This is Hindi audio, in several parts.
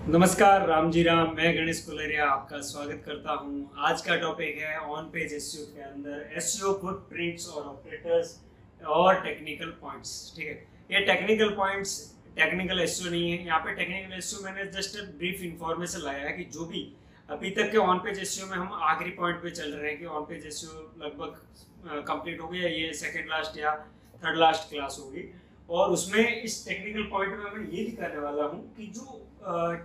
नमस्कार, राम जी राम। मैं गणेश कुलरिया आपका स्वागत करता हूं। आज का टॉपिक है ऑन पेज एसईओ के अंदर एसईओ फुटप्रिंट्स और ऑपरेटर्स और टेक्निकल पॉइंट्स। ठीक है, ये टेक्निकल पॉइंट्स टेक्निकल एसईओ नहीं है। यहाँ पे टेक्निकल एसईओ मैंने जस्ट ब्रीफ इंफॉर्मेशन लाया है कि जो भी अभी तक के ऑन पेज एसईओ में हम आखिरी पॉइंट पे चल रहे हैं कि ऑन पेज एसईओ लगभग कंप्लीट हो गया, ये सेकेंड लास्ट या थर्ड लास्ट क्लास होगी। और उसमें इस टेक्निकल पॉइंट में मैं ये दिखाने वाला हूँ कि जो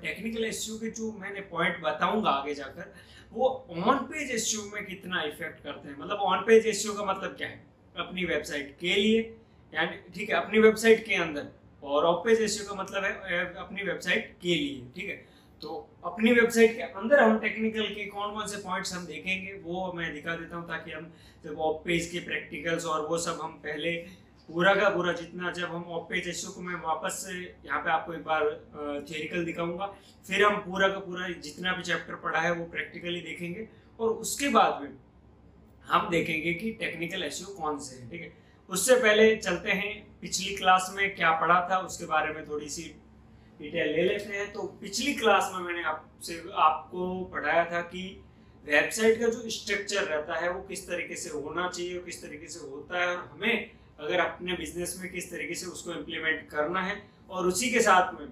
टेक्निकल एसईओ के जो मैंने पॉइंट बताऊंगा आगे जाकर, वो ऑन पेज एसईओ में कितना इफेक्ट करते हैं। मतलब ऑन पेज एसईओ का मतलब क्या है, अपनी वेबसाइट के लिए, यानी ठीक है अपनी वेबसाइट के अंदर, और ऑफ पेज एसईओ का मतलब है अपनी वेबसाइट के लिए। ठीक है, तो अपनी वेबसाइट के अंदर हम टेक्निकल के कौन कौन से पॉइंट्स हम देखेंगे वो मैं दिखा देता हूँ, ताकि हम जब ऑफ पेज के प्रैक्टिकल्स और वो सब हम पहले पूरा का पूरा जितना, जब हम ऑफ पेज एसईओ को मैं वापस से यहाँ पे आपको एक बार थियोरिकल दिखाऊंगा, फिर हम पूरा का पूरा जितना भी चैप्टर पढ़ा है वो प्रैक्टिकली देखेंगे, और उसके बाद में हम देखेंगे कि टेक्निकल एसईओ कौन से हैं। ठीक है, उससे पहले चलते हैं पिछली क्लास में क्या पढ़ा था उसके बारे में थोड़ी सी डिटेल ले लेते हैं। तो पिछली क्लास में मैंने आपको पढ़ाया था कि वेबसाइट का जो स्ट्रक्चर रहता है वो किस तरीके से होना चाहिए, किस तरीके से होता है, और हमें अगर अपने बिजनेस में किस तरीके से उसको इम्प्लीमेंट करना है। और उसी के साथ में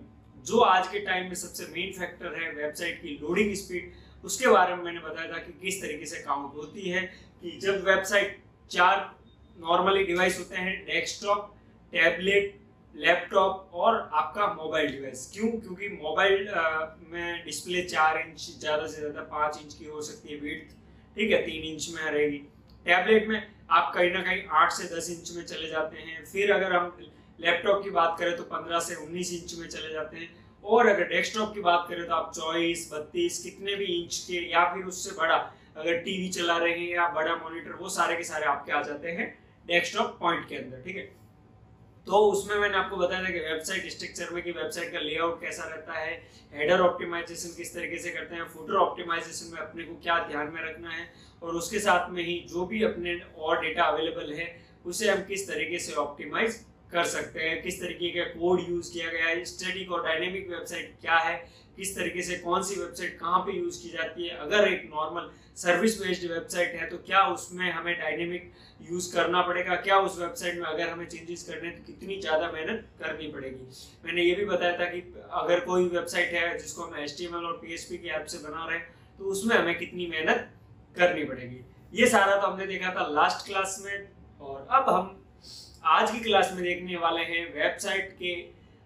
जो आज के टाइम में सबसे मेन फैक्टर है वेबसाइट की लोडिंग स्पीड, उसके बारे में मैंने बताया था कि किस तरीके से काउंट होती है। कि जब वेबसाइट 4 नॉर्मली डिवाइस होते हैं, डेस्कटॉप, टैबलेट, लैपटॉप और आपका मोबाइल डिवाइस। क्यों? क्योंकि मोबाइल में डिस्प्ले 4 इंच, ज़्यादा से ज़्यादा 5 इंच की हो सकती है विड्थ, ठीक है, 3 इंच में रहेगी। टैबलेट में आप कहीं ना कहीं 8 से 10 इंच में चले जाते हैं। फिर अगर हम लैपटॉप की बात करें तो 15 से 19 इंच में चले जाते हैं। और अगर डेस्कटॉप की बात करें तो आप 24, 32 कितने भी इंच के, या फिर उससे बड़ा अगर टीवी चला रहे हैं या बड़ा मॉनिटर, वो सारे के सारे आपके आ जाते हैं डेस्कटॉप पॉइंट के अंदर। ठीक है, तो उसमें मैंने आपको बताया था कि वेबसाइट स्ट्रक्चर में कि वेबसाइट का लेआउट कैसा रहता है, हेडर ऑप्टिमाइजेशन किस तरीके से करते हैं, फुटर ऑप्टिमाइजेशन में अपने को क्या ध्यान में रखना है, और उसके साथ में ही जो भी अपने और डेटा अवेलेबल है उसे हम किस तरीके से ऑप्टिमाइज कर सकते हैं, किस तरीके का कोड यूज किया गया है, स्टैटिक और डायनेमिक वेबसाइट क्या है, किस तरीके से कौन सी वेबसाइट कहाँ पे यूज की जाती है। अगर एक नॉर्मल सर्विस बेस्ड वेबसाइट है तो क्या उसमें हमें डायनेमिक यूज करना पड़ेगा, क्या उस वेबसाइट में अगर हमें चेंजेस करने हैं तो कितनी ज़्यादा मेहनत करनी पड़ेगी। मैंने ये भी बताया था कि अगर कोई वेबसाइट है जिसको हम HTML और PHP की हेल्प से बना रहे हैं तो उसमें हमें कितनी मेहनत करनी पड़ेगी। ये सारा तो हमने देखा था लास्ट क्लास में, और अब हम आज की क्लास में देखने वाले हैं वेबसाइट के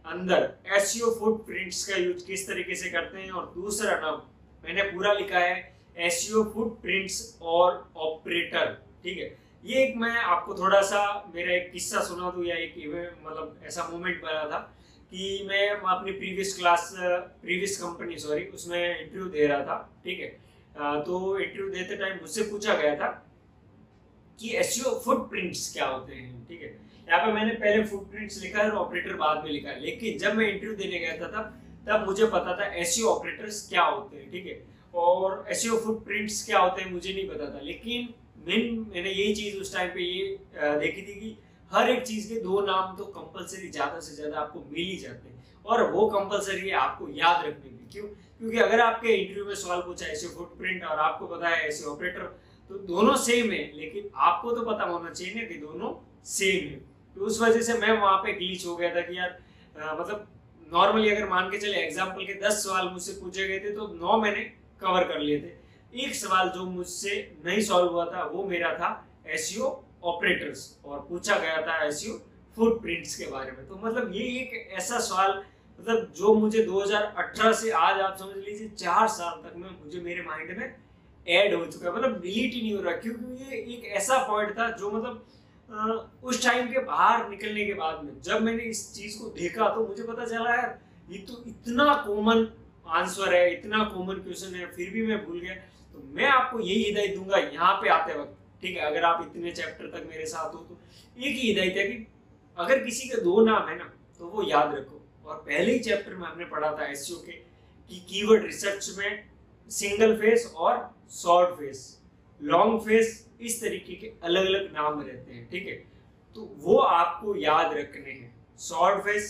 अंदर एसईओ फुटप्रिंट्स का यूज किस तरीके से करते हैं। और दूसरा नाम मैंने पूरा लिखा है एसईओ फुटप्रिंट्स और ऑपरेटर। ठीक है, ये एक मैं आपको थोड़ा सा मेरा एक किस्सा सुना दूं, या एक मतलब ऐसा मोमेंट बना था कि मैं अपनी प्रीवियस कंपनी उसमें इंटरव्यू दे रहा था। ठीक है, तो इंटरव्यू देते टाइम मुझसे पूछा गया था कि एसईओ फुटप्रिंट्स क्या होते हैं। ठीक है, यहाँ पे मैंने पहले फुटप्रिंट्स लिखा है और ऑपरेटर बाद में लिखा है, लेकिन जब मैं इंटरव्यू देने गया था तब मुझे पता था एसईओ ऑपरेटर्स क्या होते हैं। ठीक है, और एसईओ फुटप्रिंट्स क्या होते हैं मुझे नहीं पता था, लेकिन मैंने यही चीज उस टाइम पे ये देखी थी कि हर एक चीज के 2 नाम तो कंपलसरी ज्यादा से ज्यादा आपको मिल ही जाते हैं, और वो कंपलसरी है आपको याद रखने की। क्यों? क्योंकि अगर आपके इंटरव्यू में सवाल पूछा एसईओ फुटप्रिंट और आपको पता है एसईओ ऑपरेटर, तो दोनों सेम है, लेकिन आपको तो पता होना चाहिए ना कि दोनों सेम है। तो उस वजह से मैं वहां पे ग्लिच हो गया था कि यार मतलब नॉर्मली अगर मान के चले एग्जाम्पल के 10 सवाल मुझसे पूछे गए थे तो 9 मैंने कवर कर लिए थे। एक सवाल जो मुझसे नहीं सॉल्व हुआ था वो मेरा था एसईओ ऑपरेटर्स, और पूछा गया था एसईओ फुटप्रिंट्स के बारे में। तो मतलब ये एक ऐसा सवाल, मतलब जो मुझे 2018 से आज आप समझ लीजिए 4 साल तक में मुझे मेरे माइंड में ऐड हो चुका है, मतलब डिलीट ही नहीं हो रहा। क्योंकि ये एक ऐसा पॉइंट था जो मतलब उस टाइम के बाहर निकलने के बाद में जब मैंने इस चीज को देखा तो मुझे पता चला यार ये तो इतना कॉमन आंसर है, इतना कॉमन क्वेश्चन है, फिर भी मैं भूल गया। तो मैं आपको यही हिदायत दूंगा यहाँ पे आते वक्त, ठीक है, अगर आप इतने चैप्टर तक मेरे साथ हो तो एक ही हिदायत है कि अगर किसी के 2 नाम है ना तो वो याद रखो। और पहले ही चैप्टर में हमने पढ़ा था एसईओ के कि कीवर्ड रिसर्च में सिंगल फेस और शॉर्ट फेस, लॉन्ग फेस, इस तरीके के अलग अलग नाम रहते हैं। ठीक है, तो वो आपको याद रखने हैं, short face,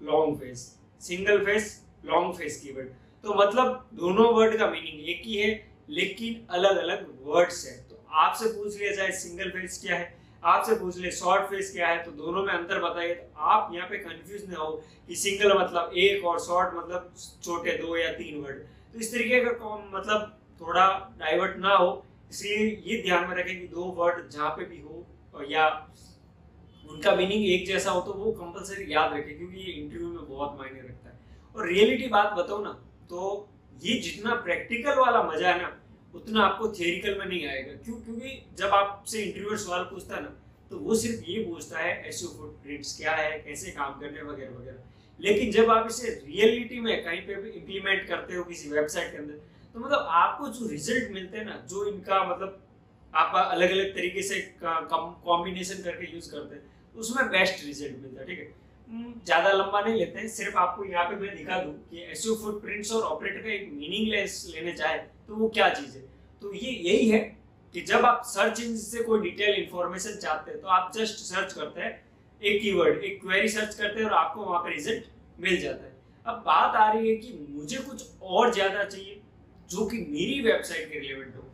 long face, single phase, long face keyword. तो मतलब दोनों वर्ड का मीनिंग एक ही है लेकिन अलग अलग वर्ड्स है। तो आपसे पूछ लिया जाए सिंगल फेस क्या है, आपसे पूछ ले शॉर्ट फेस क्या है, तो दोनों में अंतर बताइए। तो आप यहाँ पे कंफ्यूज ना हो कि सिंगल मतलब एक और शॉर्ट मतलब छोटे 2 या 3 वर्ड। तो इस तरीके का मतलब थोड़ा डाइवर्ट ना हो, इसलिए ये ध्यान में रखें कि 2 वर्ड जहाँ पे भी हो या उनका मीनिंग एक जैसा हो तो वो कंपलसरी याद रखें, क्योंकि ये इंटरव्यू में बहुत मायने रखता है। और रियलिटी बात बताओ ना, तो ये जितना प्रैक्टिकल वाला मजा है ना उतना आपको थियोरिकल में नहीं आएगा। क्यों? क्योंकि जब आपसे इंटरव्यूअर सवाल पूछता है ना तो वो सिर्फ ये पूछता है एसईओ फुटप्रिंट्स क्या है, कैसे काम करने वगैरह वगैरह। लेकिन जब आप इसे रियलिटी में कहीं पे भी इम्प्लीमेंट करते हो किसी वेबसाइट के अंदर, तो मतलब आपको जो रिजल्ट मिलते हैं ना, जो इनका मतलब आप अलग अलग तरीके से कॉम्बिनेशन करके यूज करते हैं, उसमें बेस्ट रिजल्ट मिलता है। ठीक है, ज्यादा लंबा नहीं लेते हैं, सिर्फ आपको यहाँ पे मैं दिखा दूं कि एसईओ फुटप्रिंट्स और ऑपरेटर का एक मीनिंगलेस लेने चाहे तो वो क्या चीज है। तो ये यही है कि जब आप सर्च इंजन से कोई डिटेल इंफॉर्मेशन चाहते हैं तो आप जस्ट सर्च करते हैं एक कीवर्ड, एक क्वेरी सर्च करते हैं और आपको वहां पे रिजल्ट मिल जाता है। अब बात आ रही है कि मुझे कुछ और ज्यादा चाहिए जो कि मेरी वेबसाइट के रिलेवेंट हो।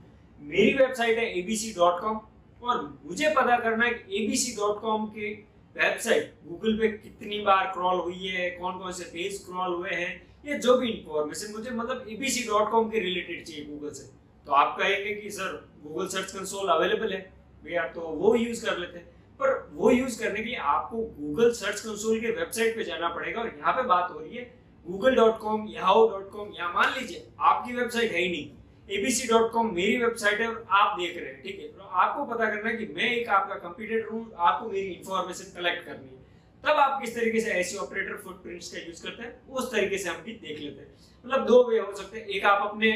मेरी वेबसाइट है abc.com और मुझे पता करना है कि abc.com के वेबसाइट गूगल पे कितनी बार क्रॉल हुई है, कौन कौन से पेज क्रॉल हुए हैं, ये जो भी इंफॉर्मेशन मुझे मतलब abc.com के रिलेटेड चाहिए गूगल से। तो आप कहेंगे कि sir Google search console available है भैया, तो वो यूज कर लेते हैं। पर वो यूज करने के लिए आपको गूगल सर्च कंसोल के वेबसाइट पे जाना पड़ेगा और यहाँ पे बात हो रही है google.com, yahoo.com, या मान लीजिए आपकी वेबसाइट है ही नहीं, abc.com मेरी वेबसाइट है और आप देख रहे हैं। ठीक है, तो आपको पता करना है कि मैं एक आपका कंप्यूटर हूँ, आपको मेरी इंफॉर्मेशन कलेक्ट करनी है। तब आप किस तरीके से ऐसे ऑपरेटर फुटप्रिंट्स का यूज करते हैं उस तरीके से हम भी देख लेते हैं। मतलब 2 वे हो सकते हैं, एक आप अपने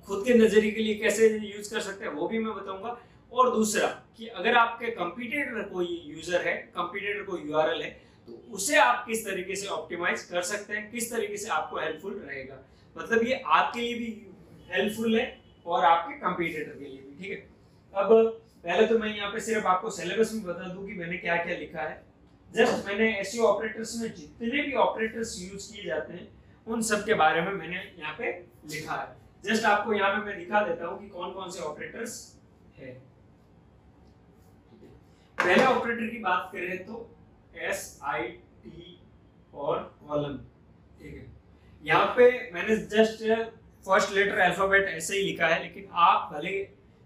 खुद के नजरिए के लिए कैसे यूज कर सकते हैं वो भी मैं बताऊंगा, और दूसरा कि अगर आपके कंप्यूटर कोई यूजर है, कंप्यूटर कोई यूआरएल है, तो उसे आप किस तरीके से ऑप्टिमाइज कर सकते हैं, किस तरीके से आपको हेल्पफुल रहेगा। मतलब ये आपके लिए भी हेल्पफुल है और आपके कंप्यूटर के लिए भी। ठीक है, अब पहले तो मैं यहाँ पे सिर्फ आपको सिलेबस में बता दूं कि मैंने क्या क्या लिखा है। जस्ट मैंने एसईओ ऑपरेटर्स में जितने भी ऑपरेटर्स यूज किए जाते हैं उन सब के बारे में मैंने यहाँ पे लिखा है। जस्ट आपको यहाँ पे मैं दिखा देता हूँ कि कौन कौन से ऑपरेटर्स है। पहले ऑपरेटर की बात करें तो SIT और कॉलन। ठीक है, यहाँ पे मैंने जस्ट फर्स्ट लेटर अल्फाबेट ऐसे ही लिखा है, लेकिन आप भले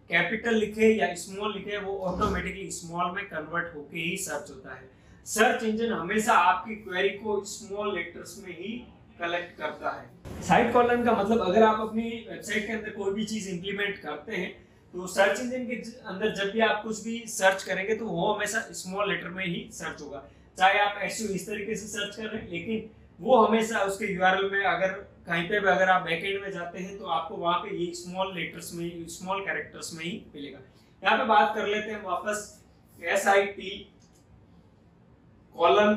कैपिटल लिखे या स्मॉल लिखे वो ऑटोमेटिकली स्मॉल में कन्वर्ट होके ही सर्च होता है। सर्च इंजन हमेशा आपकी क्वेरी को स्मॉल लेटर्स में ही कलेक्ट करता है। साइड कॉलन का मतलब अगर आप अपनी वेबसाइट के अंदर कोई भी चीज इंप्लीमेंट करते हैं तो सर्च इंजन के अंदर जब भी आप कुछ भी सर्च करेंगे तो वो हमेशा स्मॉल लेटर में ही सर्च होगा। चाहे आप एसईओ इस तरीके से सर्च कर रहे हैं, लेकिन वो हमेशा उसके यूआरएल में अगर कहीं पे भी अगर आप बैकएंड में जाते हैं तो आपको वहां पे ये स्मॉल लेटर्स में, स्मॉल कैरेक्टर्स में ही मिलेगा। यहाँ पे बात कर लेते हैं वापस SIT कॉलन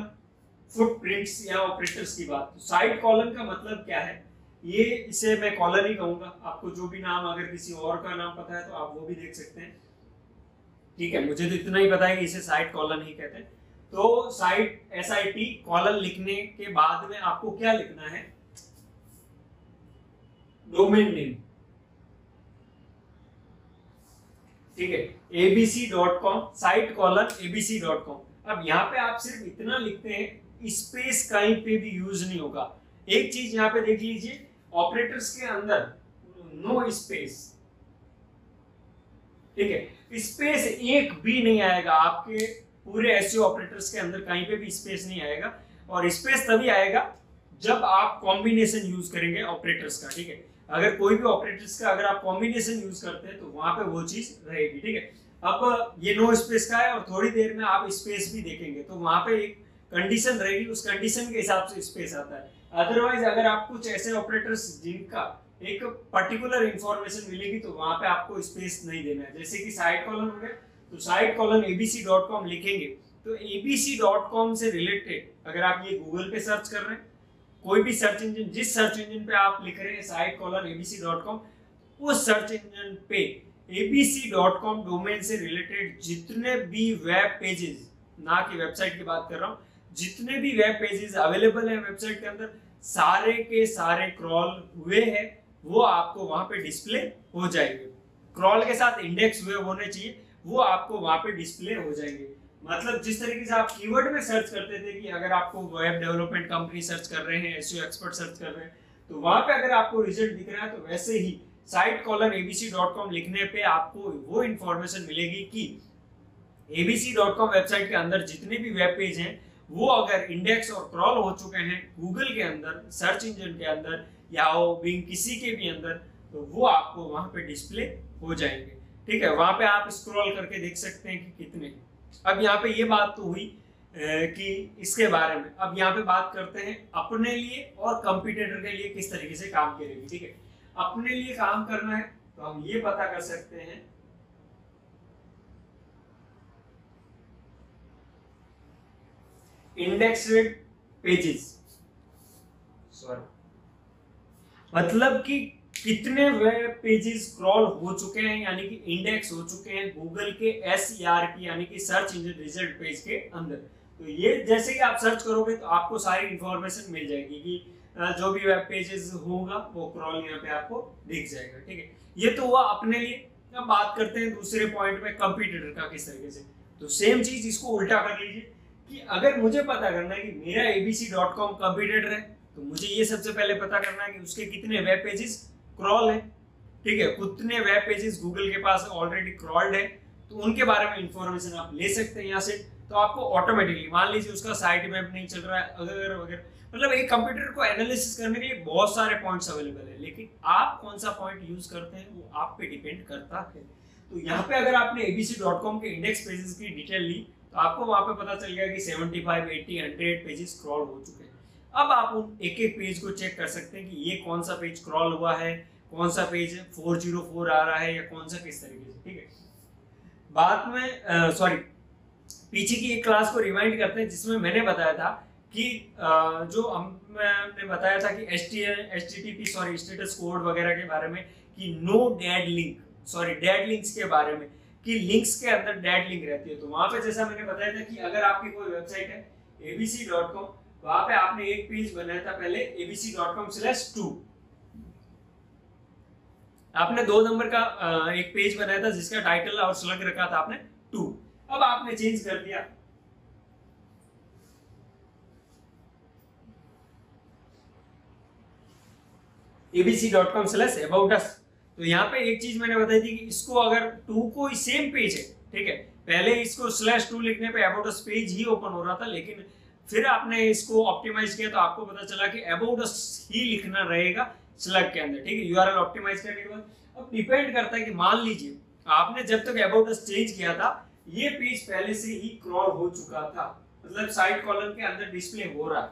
फुटप्रिंट्स या ऑपरेटर्स की बात। तो साइड कॉलन का मतलब क्या है, ये इसे मैं कॉलन ही कहूंगा। आपको जो भी नाम, अगर किसी और का नाम पता है तो आप वो भी देख सकते हैं। ठीक है, मुझे तो इतना ही पता है कि इसे साइड कॉलन ही कहते हैं। तो साइड SIT कॉलन लिखने के बाद में आपको क्या लिखना है, डोमेन नेम। ठीक है, abc.com साइट कॉलन abc.com। अब यहाँ पे आप सिर्फ इतना लिखते हैं, स्पेस कहीं पे भी यूज नहीं होगा। एक चीज यहाँ पे देख लीजिए, ऑपरेटर्स के अंदर नो स्पेस। ठीक है, स्पेस एक भी नहीं आएगा आपके पूरे एसईओ ऑपरेटर्स के अंदर, कहीं पे भी स्पेस नहीं आएगा। और स्पेस तभी आएगा जब आप कॉम्बिनेशन यूज करेंगे ऑपरेटर्स का। ठीक है, अगर कोई भी ऑपरेटर्स का अगर आप कॉम्बिनेशन यूज करते हैं तो वहां पे वो चीज रहेगी। ठीक है, अब ये नो स्पेस का है और थोड़ी देर में आप स्पेस भी देखेंगे तो वहां पे एक कंडीशन रहेगी, उस कंडीशन के हिसाब से स्पेस आता है। अदरवाइज अगर आप कुछ ऐसे ऑपरेटर्स जिनका एक पर्टिकुलर इंफॉर्मेशन मिलेगी तो वहां पे आपको स्पेस नहीं देना है। जैसे कि साइड कॉलन हो गया, तो साइड कॉलन abc.com लिखेंगे तो abc.com से रिलेटेड अगर आप ये गूगल पे सर्च कर रहे हैं, कोई भी सर्च इंजन, जिस सर्च इंजन पे आप लिख रहे हैं साइड कॉलन abc.com, उस सर्च इंजन पे abc.com डोमेन से रिलेटेड जितने भी वेब पेजेस, ना कि वेबसाइट की बात कर रहा हूँ, जितने भी वेब पेजेस अवेलेबल हैं वेबसाइट के अंदर, सारे के सारे क्रॉल हुए हैं वो आपको वहां पे डिस्प्ले हो जाएंगे। क्रॉल के साथ इंडेक्स हुए होने चाहिए, वो आपको वहां पे डिस्प्ले हो जाएंगे। मतलब जिस तरीके से आप कीवर्ड में सर्च करते थे कि अगर आपको वेब डेवलपमेंट कंपनी सर्च कर रहे हैं, एसईओ एक्सपर्ट सर्च कर रहे हैं, तो वहां पे अगर आपको रिजल्ट दिख रहा है तो वैसे ही site:abc.com लिखने पे आपको वो इंफॉर्मेशन मिलेगी कि abc.com वेबसाइट के अंदर जितने भी वेब पेज हैं वो अगर इंडेक्स और क्रॉल हो चुके हैं गूगल के अंदर, सर्च इंजन के अंदर या बिंग किसी के भी अंदर, तो वो आपको वहां पे डिस्प्ले हो जाएंगे। ठीक है, वहां पे आप स्क्रॉल करके देख सकते हैं कि कितने। अब यहाँ पे ये बात तो हुई कि इसके बारे में। अब यहाँ पे बात करते हैं अपने लिए और कंपटीटर के लिए किस तरीके से काम करेगी। ठीक है, अपने लिए काम करना है तो हम ये पता कर सकते हैं इंडेक्सेड पेजेस, सॉरी मतलब कि कितने वेब पेजेस क्रॉल हो चुके हैं यानी कि इंडेक्स हो चुके हैं गूगल के SERP यानी कि सर्च इंजन रिजल्ट पेज के अंदर। तो ये जैसे कि आप सर्च करोगे तो आपको सारी इंफॉर्मेशन मिल जाएगी कि जो भी वेब पेजेस होगा वो क्रॉल यहाँ पे आपको दिख जाएगा। ठीक है, ये तो हुआ अपने लिए। अब बात करते हैं दूसरे पॉइंट में कंपटीटर का किस तरीके से। तो सेम चीज इसको उल्टा कर लीजिए कि अगर मुझे पता करना है कि मेरा abc.com कंपटीटर है तो मुझे ये सबसे पहले पता करना है कि उसके कितने वेब पेजेस क्रॉल है। ठीक है, कितने वेब पेजेस गूगल के पास ऑलरेडी क्रॉल्ड है, तो उनके बारे में इंफॉर्मेशन आप ले सकते हैं यहाँ से। तो आपको ऑटोमेटिकली, मान लीजिए उसका साइट मैप नहीं चल रहा है अगर वगैरह, मतलब एक कंप्यूटर को एनालिसिस करने के लिए बहुत सारे पॉइंट्स अवेलेबल है, लेकिन आप कौन सा पॉइंट यूज करते हैं वो आप पे डिपेंड करता है। तो यहाँ पे अगर आपने abc.com के इंडेक्स पेजेस की डिटेल ली तो आपको वहां पे पता चल गया कि 75, 80, 100 पेजेस क्रॉल हो चुके हैं। अब आप उन एक एक पेज को चेक कर सकते हैं कि ये कौन सा पेज क्रॉल हुआ है, कौन सा पेज 404 आ रहा है या कौन सा किस तरीके से। ठीक है, बाद में पीछे की एक क्लास को रिवाइंड करते हैं जिसमें मैंने बताया था कि जो हमने बताया था कि HTTP स्टेटस कोड वगैरह के बारे में, कि नो डेड लिंक्स के बारे में, कि लिंक्स के अंदर डेड लिंक रहती है। तो वहां पे जैसा मैंने बताया था कि अगर आपकी कोई वेबसाइट है abc.com, वहां पे आपने एक पेज बनाया था पहले abc.com/2, आपने 2 नंबर का एक पेज बनाया था जिसका टाइटल और स्लग रखा था आपने 2। अब आपने चेंज कर दिया abc.com/about us। तो यहाँ पे एक चीज मैंने बताई थी कि इसको अगर 2 को सेम पेज है, ठीक है, पहले इसको /2 लिखने पे about us page he open हो रहा था, लेकिन फिर आपने इसको ऑप्टिमाइज किया तो आपको पता चला कि about us ही लिखना रहेगा स्लग के अंदर। ठीक है, यूआरएल ऑप्टिमाइज करने के बाद अब डिपेंड करता है कि मान लीजिए आपने जब तक about us चेंज किया था ये पेज पहले से ही क्रॉल हो चुका था, मतलब साइड कॉलम के अंदर डिस्प्ले हो रहा है।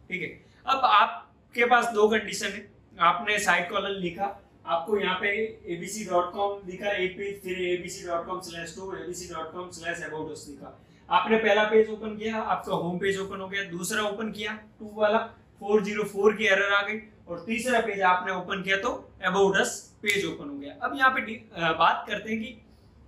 ठीक है, अब आपके पास 2 कंडीशन है। आपने साइड कॉलम लिखा, आपको यहाँ पे abc.com दिखा एक पेज, फिर abc.com/2, abc.com/about us दिखा। आपने पहला पेज ओपन किया, आपका होम पेज ओपन हो गया, दूसरा ओपन किया 2 वाला 404 की एरर आ गई, और तीसरा पेज आपने ओपन किया तो about us पेज ओपन हो गया। अब यहाँ पे बात करते हैं कि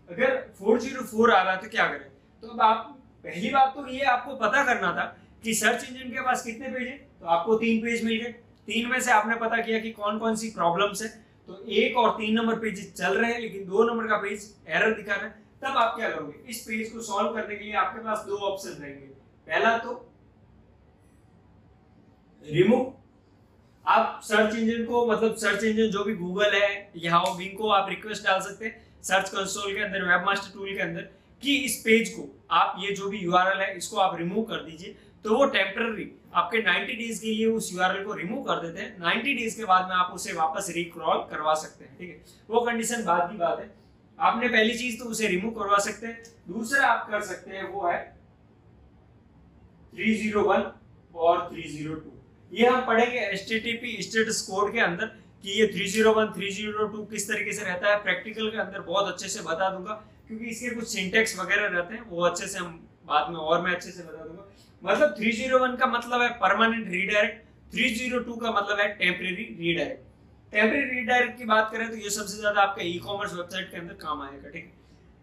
अगर 404 आ रहा है तो क्या करें। तो अब आप पहली बात तो ये आपको पता करना था कि सर्च इंजन के पास कितने पेज है, तो आपको 3 पेज मिल गए। 3 में से आपने पता किया कि कौन कौन सी प्रॉब्लम्स है, तो 1 और 3 नंबर पेज चल रहे हैं लेकिन 2 नंबर का पेज एरर दिखा रहा है। तब आप क्या करोगे, इस पेज को सॉल्व करने के लिए आपके पास 2 ऑप्शन रहेंगे। पहला तो रिमूव, आप सर्च इंजन को, मतलब सर्च इंजन जो भी गूगल है या बिंग को आप रिक्वेस्ट डाल सकते हैं सर्च कंसोल के अंदर, वेबमास्टर टूल के अंदर, कि इस पेज को आप, ये जो भी यूआरएल है इसको आप रिमूव कर दीजिए। तो वो टेम्पररी आपके 90 डेज के लिए उस यूआरएल को रिमूव कर देते हैं। 90 डेज के बाद में आप उसे वापस रिक्रॉल करवा सकते हैं। ठीक है, वो कंडीशन बाद की बात है। आपने पहली चीज तो उसे रिमूव करवा सकते हैं। दूसरा आप कर सकते हैं वो है 301 और 302। ये हम पढ़ेंगे HTTP स्टेटस कोड के अंदर कि ये 301 302 किस तरीके से रहता है। प्रैक्टिकल के अंदर बहुत अच्छे से बता दूंगा, क्योंकि इसके कुछ सिंटेक्स वगैरह रहते हैं, वो अच्छे से हम बाद में और मैं अच्छे से बता दूंगा। मतलब 301 का मतलब है परमानेंट रीडायरेक्ट, 302 का मतलब है टेम्परेरी रीडायरेक्ट। टेम्परेरी रीडायरेक्ट की बात करें तो ये सबसे ज्यादा आपका ई-कॉमर्स वेबसाइट के अंदर काम आएगा। ठीक है,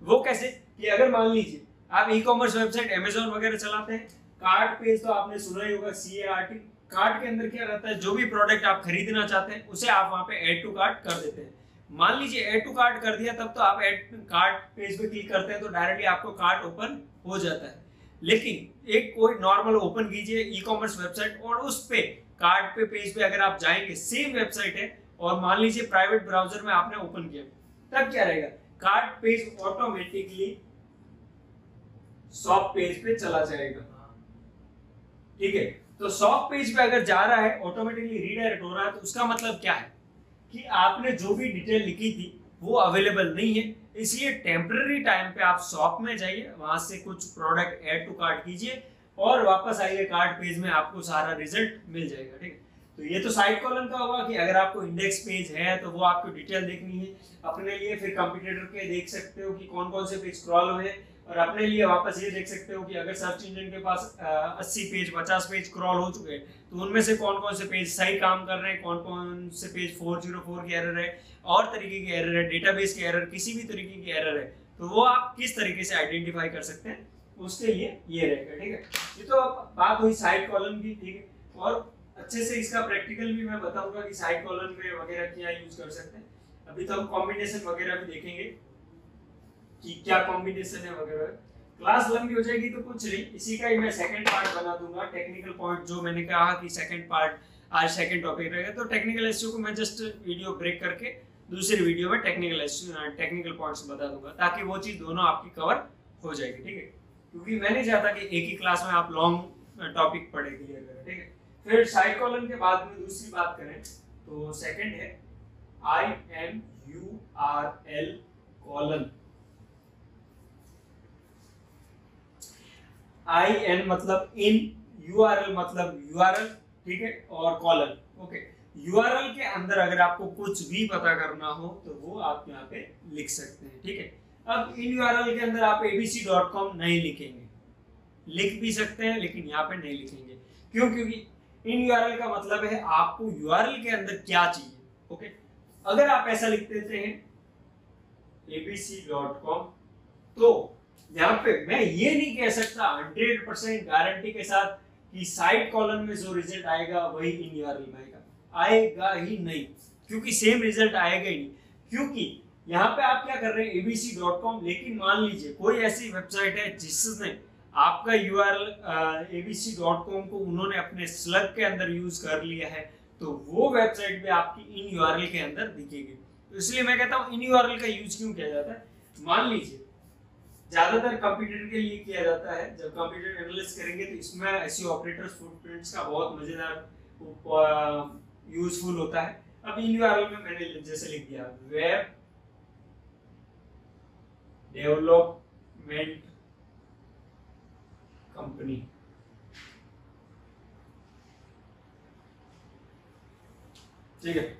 वो कैसे कि अगर मान लीजिए आप ई-कॉमर्स वेबसाइट अमेज़न वगैरह चलाते हैं, कार्ट पेज तो आपने सुना ही होगा, CART, कार्ट के अंदर क्या रहता है, जो भी प्रोडक्ट आप खरीदना चाहते हैं उसे आप वहां पे ऐड टू कार्ट कर देते हैं। मान लीजिए ऐड टू कार्ट कर दिया, तब तो आप ऐड कार्ट पेज पे क्लिक करते हैं तो डायरेक्टली आपको कार्ट ओपन हो जाता है। लेकिन एक कोई नॉर्मल ओपन कीजिए ई कॉमर्स वेबसाइट और उस पे कार्ट पे पेज पे अगर आप जाएंगे, सेम वेबसाइट है और मान लीजिए प्राइवेट ब्राउजर में आपने ओपन किया, तब क्या रहेगा, cart page automatically shop page पे चला जाएगा। ठीक है, तो शॉप पेज पे अगर जा रहा है ऑटोमेटिकली रीडायरेक्ट हो रहा है, तो उसका मतलब क्या है कि आपने जो भी डिटेल लिखी थी वो अवेलेबल नहीं है, इसलिए टेम्पररी टाइम पे आप शॉप में जाइए, वहां से कुछ प्रोडक्ट ऐड टू कार्ट कीजिए और वापस आइए कार्ट पेज में, आपको सारा रिजल्ट मिल जाएगा। ठीक है, तो ये तो साइड कॉलम का होगा कि अगर आपको इंडेक्स पेज है तो वो आपको डिटेल देखनी है अपने लिए, फिर कंप्यूटर के देख सकते हो कि कौन कौन से पेज स्क्रॉल हुए हैं, और अपने लिए वापस ये देख सकते हो कि अगर सर्च इंजन के पास 80 पेज 50 पेज क्रॉल हो चुके हैं तो उनमें से कौन कौन से पेज सही काम कर रहे हैं, कौन कौन से पेज 404 की एरर है और तरीके की एरर है, डेटाबेस की एरर, किसी भी तरीके की एरर है, तो वो आप किस तरीके से आइडेंटिफाई कर सकते हैं, उसके लिए ये रहेगा। ठीक है, ये तो बात हुई साइड कॉलम की। ठीक है, और अच्छे से इसका प्रैक्टिकल भी मैं बताऊंगा कि साइड कॉलम में वगैरह क्या यूज कर सकते हैं। अभी तो हम कॉम्बिनेशन वगैरह भी देखेंगे कि क्या कॉम्बिनेशन है वगैरह। क्लास लंबी हो जाएगी तो कुछ नहीं, इसी का ही मैं सेकंड पार्ट बना दूंगा, टेक्निकल पॉइंट, जो मैंने कहा कि सेकंड पार्ट आज सेकंड टॉपिक रहेगा, तो टेक्निकल एसईओ को मैं जस्ट वीडियो ब्रेक करके दूसरी वीडियो में टेक्निकल पॉइंट्स बता दूंगा, ताकि वो चीज दोनों आपकी कवर हो जाएगी। ठीक है, क्योंकि मैं नहीं चाहता कि एक ही क्लास में आप लॉन्ग टॉपिक पढ़े क्लियर करें। ठीक है, फिर साइड कॉलम के बाद में दूसरी बात करें तो सेकंड है IMURL कॉलन। IN मतलब इन, URL मतलब URL, ठीक है, और कॉलन। ओके, URL के अंदर अगर आपको कुछ भी पता करना हो तो वो आप यहाँ पे लिख सकते हैं। ठीक है, अब इन URL के अंदर आप abc.com नहीं लिखेंगे, लिख भी सकते हैं लेकिन यहाँ पे नहीं लिखेंगे। क्यों? क्योंकि इन URL का मतलब है आपको URL के अंदर क्या चाहिए। ओके, अगर आप ऐसा लिख देते हैं abc.com, तो यहाँ पे मैं ये नहीं कह सकता 100% गारंटी के साथ कि साइड कॉलम में जो रिजल्ट आएगा वही इन URL में आएगा ही नहीं, क्योंकि सेम रिजल्ट आएगा ही नहीं। क्योंकि यहाँ पे आप क्या कर रहे हैं abc.com, लेकिन मान लीजिए कोई ऐसी वेबसाइट है जिसने आपका URL abc.com को उन्होंने अपने स्लग के अंदर यूज कर लिया है, तो वो वेबसाइट भी आपकी इन URL के अंदर दिखेगी। तो इसलिए मैं कहता हूँ इन URL का यूज क्यों किया जाता है। मान लीजिए ज्यादातर कंप्यूटर के लिए किया जाता है, जब कंप्यूटर एनालिसिस करेंगे तो इसमें एसईओ ऑपरेटर्स फुटप्रिंट्स का बहुत मजेदार यूजफुल होता है। अब इन URL में मैंने जैसे लिख दिया वेब डेवलपमेंट कंपनी, ठीक है,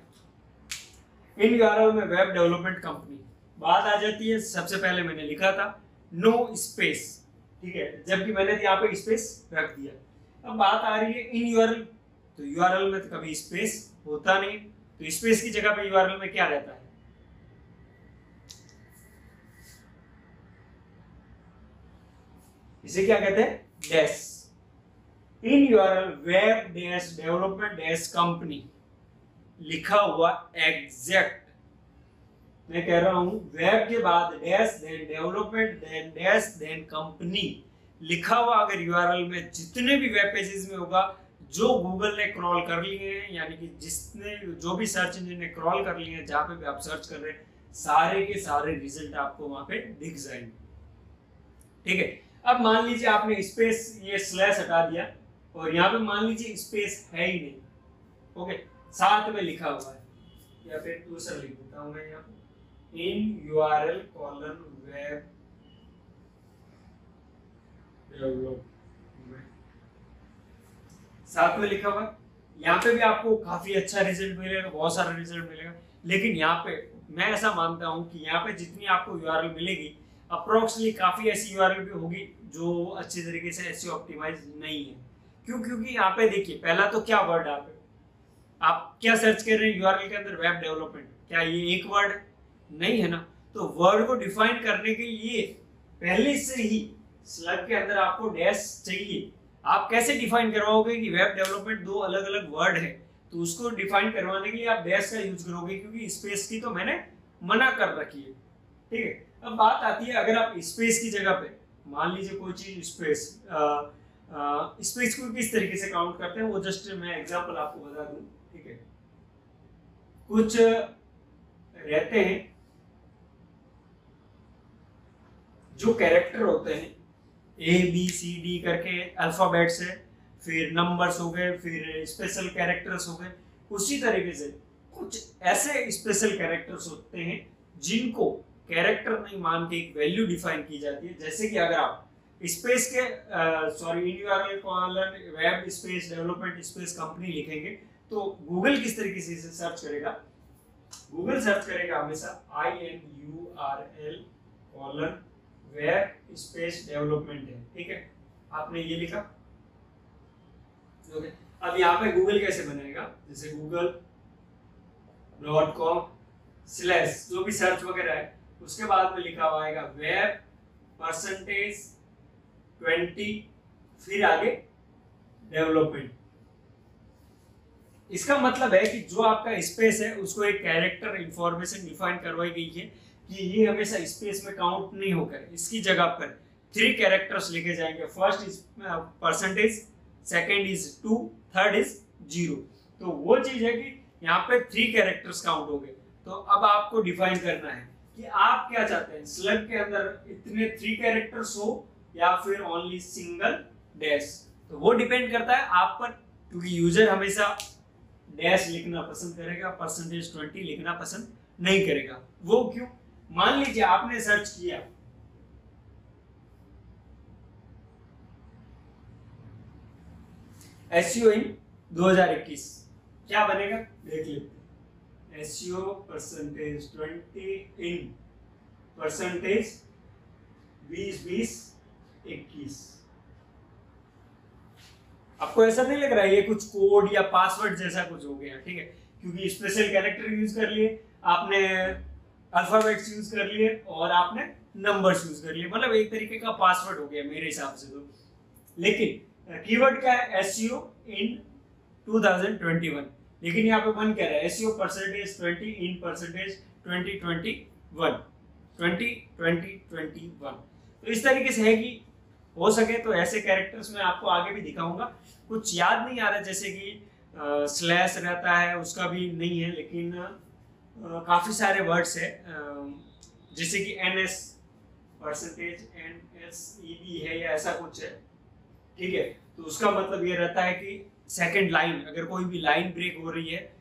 इन URL में वेब डेवलपमेंट कंपनी, बात आ जाती है सबसे पहले मैंने लिखा था नो स्पेस, ठीक है, जबकि मैंने यहाँ पे स्पेस रख दिया। अब बात आ रही है इन URL, तो URL में तो कभी स्पेस होता नहीं, तो स्पेस की जगह पे URL में क्या रहता है, इसे क्या कहते हैं, डैश। इन URL web dash development dash company लिखा हुआ एग्जैक्ट, मैं कह रहा हूं वेब के बाद dash then development then dash then company लिखा हुआ अगर URL में जितने भी वेब पेजेस में होगा जो गूगल ने क्रॉल कर लिए हैं, यानी कि जिसने जो भी सर्च इंजन ने क्रॉल कर लिए हैं, जहां पे भी आप सर्च कर रहे हैं, सारे के सारे रिजल्ट आपको वहां पे दिख जाएंगे। ठीक है, अब मान लीजिए आपने स्पेस ये स्लैश हटा दिया और यहाँ पे मान लीजिए स्पेस है ही नहीं, ओके, साथ में लिखा हुआ है, या फिर दूसरा लिख देता हूं मैं यहाँ पे इन URL कॉलन वेब डेवलपमेंट, साथ में लिखा हुआ। यहाँ पे भी आपको काफी अच्छा रिजल्ट मिलेगा, बहुत सारा रिजल्ट मिलेगा, लेकिन यहाँ पे मैं ऐसा मानता हूँ कि यहाँ पे जितनी आपको URL मिलेगी अप्रोक्सीमेटली काफी ऐसी URL भी होगी जो अच्छी तरीके से ऐसी ऑप्टिमाइज नहीं है। क्यों? क्योंकि यहाँ पे देखिए पहला तो क्या वर्ड आप क्या सर्च कर रहे हैं URL के अंदर, वेब डेवलपमेंट, क्या ये एक वर्ड नहीं है ना, तो वर्ड को डिफाइन करने के लिए पहले से ही स्लग के अंदर आपको डैश चाहिए। आप कैसे डिफाइन करवाओगे कि वेब डेवलपमेंट दो अलग अलग वर्ड है, तो उसको डिफाइन करवाने के लिए आप डैश का यूज करोगे, क्योंकि स्पेस की तो मैंने मना कर रखी है, ठीक है। अब बात आती है, अगर आप स्पेस की जगह पे मान लीजिए कोई चीज स्पेस, स्पेस को किस तरीके से काउंट करते हैं वो जस्ट मैं एग्जांपल आपको बता दूं, ठीक है। कुछ रहते हैं जो कैरेक्टर होते हैं ABCD करके अल्फाबेट्स है, फिर नंबर्स हो गए, फिर स्पेशल कैरेक्टर्स हो गए। उसी तरीके से कुछ ऐसे स्पेशल कैरेक्टर्स होते हैं जिनको कैरेक्टर नहीं मान के एक वैल्यू डिफाइन की जाती है। जैसे कि अगर आप स्पेस के in colon web space development space company लिखेंगे तो गूगल किस तरीके से इसे सर्च करेगा, गूगल सर्च करेगा हमेशा INURL colon web space development है, ठीक है। आपने ये लिखा, ओके। अब यहाँ पे गूगल कैसे बनेगा, जैसे google.com/ जो भी सर्च वगैरह है, उसके बाद में लिखा हुआ आएगा वेब %20, फिर आगे डेवलपमेंट। इसका मतलब है कि जो आपका स्पेस है उसको एक कैरेक्टर इंफॉर्मेशन डिफाइन करवाई गई है कि ये हमेशा स्पेस में काउंट नहीं होकर इसकी जगह पर 3 कैरेक्टर्स लिखे जाएंगे। First is %, second is 2, third is 0। तो वो चीज है कि यहाँ पे 3 कैरेक्टर्स काउंट हो गए। तो अब आपको डिफाइन करना है कि आप क्या चाहते हैं, स्लग के अंदर इतने 3 कैरेक्टर्स हो या फिर ओनली सिंगल डैश। तो वो डिपेंड करता है आप पर, क्योंकि यूजर हमेशा डैश लिखना पसंद करेगा, %20 लिखना पसंद नहीं करेगा। वो क्यों, मान लीजिए आपने सर्च किया SEO इन 2021, क्या बनेगा देख लेते हैं। SEO %20 इन %20-20-21। आपको ऐसा नहीं लग रहा है ये कुछ कोड या पासवर्ड जैसा कुछ हो गया, ठीक है, क्योंकि स्पेशल कैरेक्टर यूज कर लिए आपने, अल्फाबेट्स यूज कर लिए और आपने नंबर्स यूज कर लिए, मतलब एक तरीके का पासवर्ड हो गया मेरे हिसाब से तो। लेकिन कीवर्ड क्या है, SEO इन 2021, लेकिन यहाँ पे वन कह रहा है SEO %20 इन %2021। तो इस तरीके से है कि हो सके तो ऐसे कैरेक्टर्स में आपको आगे भी दिखाऊंगा। कुछ याद नहीं आ रहा, जैसे कि स्लैश रहता है उसका भी नहीं है, लेकिन काफी सारे वर्ड्स है, जैसे कि NS %NSEB है या ऐसा कुछ है, ठीक है। तो उसका मतलब ये रहता है कि सेकंड लाइन, अगर कोई भी लाइन ब्रेक हो रही है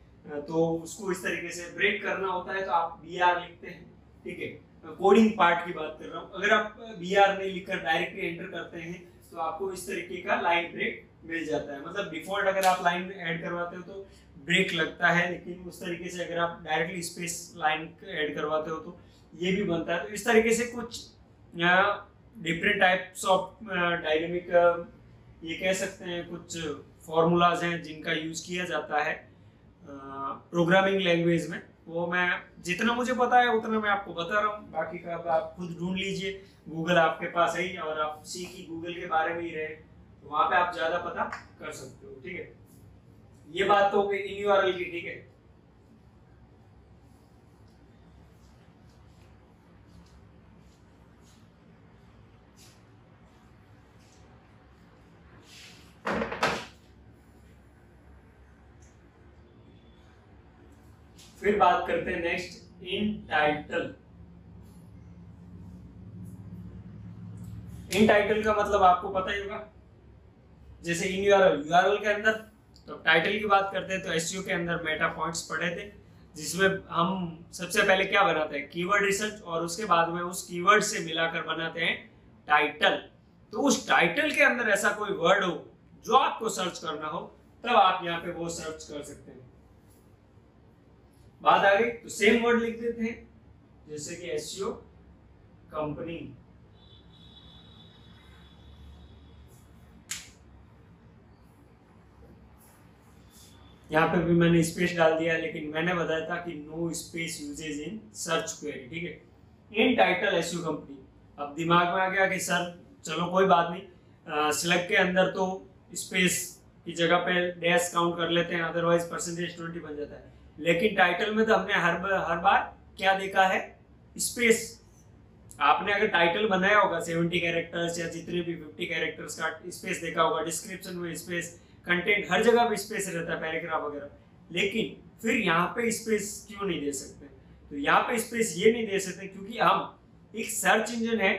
तो उसको इस तरीके से ब्रेक करना होता है तो आप BR लिखते हैं, ठीक है। कोडिंग पार्ट की बात कर रहा हूँ, अगर आप BR नहीं लिखकर डायरेक्टली एंटर करते हैं तो आपको इस तरीके का लाइन ब्रेक मिल जाता है। मतलब डिफॉल्ट अगर आप लाइन ऐड करवाते हो तो ब्रेक लगता है, लेकिन उस तरीके से अगर आप डायरेक्टली स्पेस लाइन ऐड करवाते हो तो ये भी बनता है। तो इस तरीके से कुछ डिफरेंट टाइप्स ऑफ डायनेमिक, ये कह सकते हैं कुछ फॉर्मूलाज हैं जिनका यूज किया जाता है प्रोग्रामिंग लैंग्वेज में। वो मैं जितना मुझे पता है उतना मैं आपको बता रहा हूँ, बाकी का आप खुद ढूंढ लीजिए, गूगल आपके पास है और आप सीखी गूगल के बारे में ही रहे तो वहाँ पे आप ज्यादा पता कर सकते हो, ठीक है। ये बात तो हो गई इन URL की, ठीक है। फिर बात करते हैं next in title. In title का मतलब आपको पता ही होगा, जैसे इन यूआरएल के अंदर तो टाइटल की बात करते हैं तो SEO के अंदर मेटा पॉइंट्स पढ़े थे, जिसमें हम सबसे पहले क्या बनाते हैं, कीवर्ड रिसर्च, और उसके बाद में उस कीवर्ड से मिलाकर बनाते हैं टाइटल। तो उस टाइटल के अंदर ऐसा कोई वर्ड हो जो आपको सर्च करना हो, तब आप यहाँ पे वो सर्च कर सकते हैं। बात आ गई तो सेम वर्ड लिख देते हैं, जैसे कि SEO कंपनी, यहाँ पे भी मैंने स्पेस डाल दिया, लेकिन मैंने बताया था कि no space usages in search query, ठीक है। In title SEO company. अब दिमाग में आ गया कि सर चलो कोई बात नहीं, स्लग के अंदर तो स्पेस की जगह पे डैश काउंट कर लेते हैं, अदरवाइज परसेंटेज 20 बन जाता है। लेकिन टाइटल में तो हमने हर बार क्या देखा है, स्पेस। आपने अगर टाइटल बनाया होगा 70 कैरेक्टर्स या जितने भी 50 कैरेक्टर्स का स्पेस देखा होगा, डिस्क्रिप्शन में स्पेस, कंटेंट हर जगह पे स्पेस रहता है, पैराग्राफ वगैरह। लेकिन फिर यहाँ पे स्पेस क्यों नहीं दे सकते? तो यहाँ पे स्पेस ये नहीं दे सकते क्योंकि हम एक सर्च इंजन है